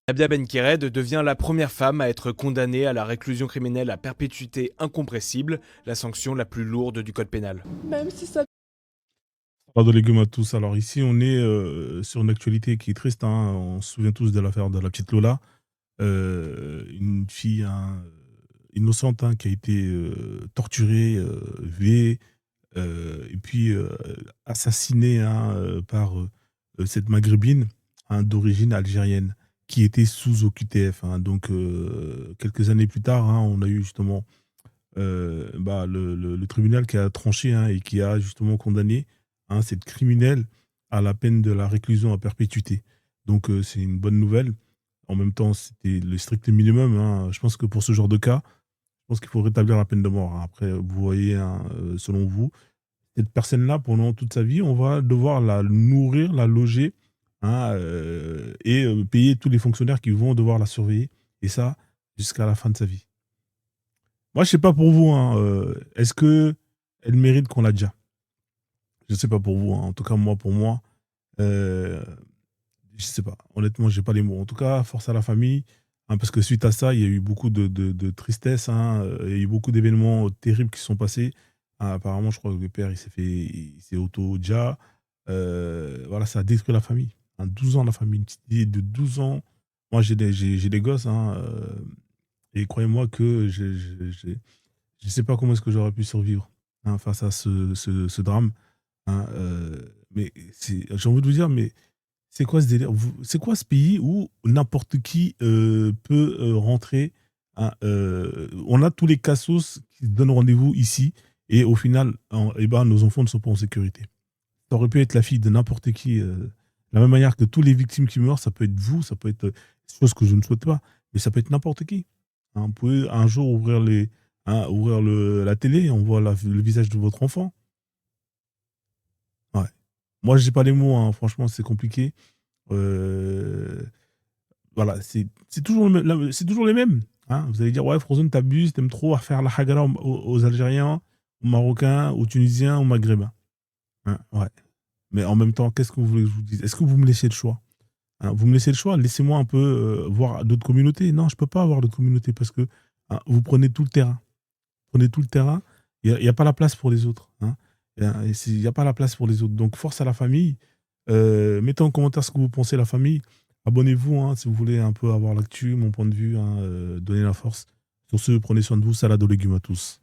Abia Benkired devient la première femme à être condamnée à la réclusion criminelle à perpétuité incompressible, la sanction la plus lourde du code pénal. Même si ça Pas de légumes à tous. Alors ici, on est sur une actualité qui est triste, hein. On se souvient tous de l'affaire de la petite Lola, une fille, hein, innocente, hein, qui a été torturée, violée, et puis assassinée, hein, par cette maghrébine, hein, d'origine algérienne qui était sous OQTF, hein. Donc quelques années plus tard, hein, on a eu justement le tribunal qui a tranché, hein, et qui a justement condamné, hein, cette criminelle à la peine de la réclusion à perpétuité. Donc c'est une bonne nouvelle. En même temps, c'était le strict minimum, hein. Je pense que pour ce genre de cas, je pense qu'il faut rétablir la peine de mort, hein. Après, vous voyez, hein, selon vous, cette personne-là, pendant toute sa vie, on va devoir la nourrir, la loger, hein, et payer tous les fonctionnaires qui vont devoir la surveiller. Et ça, jusqu'à la fin de sa vie. Moi, je sais pas pour vous, hein, est-ce que elle mérite qu'on la déjà? Je sais pas pour vous, hein. En tout cas, moi, pour moi, heu, je sais pas. Honnêtement, j'ai pas les mots. En tout cas, force à la famille, hein, parce que suite à ça, il y a eu beaucoup de tristesse, hein, il y a eu beaucoup d'événements terribles qui se sont passés. Ah, apparemment, je crois que le père, il s'est auto-déjà. Voilà, ça a détruit la famille, hein. 12 ans, la famille, une petite fille de 12 ans. Moi, j'ai des gosses, hein, et croyez-moi que je sais pas comment est-ce que j'aurais pu survivre, hein, face à ce drame, hein, mais j'ai envie de vous dire, mais c'est quoi ce délire? C'est quoi ce pays où n'importe qui peut rentrer, hein, on a tous les cassos qui se donnent rendez-vous ici et au final, eh ben, nos enfants ne sont pas en sécurité. Ça aurait pu être la fille de n'importe qui, de la même manière que tous les victimes qui meurent, ça peut être vous, ça peut être chose que je ne souhaite pas, mais ça peut être n'importe qui, hein. Vous pouvez un jour ouvrir ouvrir la télé et on voit le visage de votre enfant. Ouais. Moi, j'ai pas les mots, hein, franchement, c'est compliqué. Euh, voilà, c'est toujours, c'est toujours les mêmes, hein. Vous allez dire, ouais, Frozen, t'abuses, t'aimes trop à faire la hagara aux Algériens, aux Marocains, aux Tunisiens, aux Maghrébins, hein, ouais. Mais en même temps, qu'est-ce que vous voulez que je vous dise? Est-ce que vous me laissez le choix? Hein, vous me laissez le choix, laissez-moi un peu voir d'autres communautés. Non, je peux pas avoir d'autres communautés parce que, hein, vous prenez tout le terrain. Prenez tout le terrain, il y a pas la place pour les autres, hein. Il y a pas la place pour les autres. Donc force à la famille. Mettez en commentaire ce que vous pensez, la famille. Abonnez-vous, hein, si vous voulez un peu avoir l'actu, mon point de vue, hein, donner la force. Sur ce, prenez soin de vous. Salade aux légumes à tous.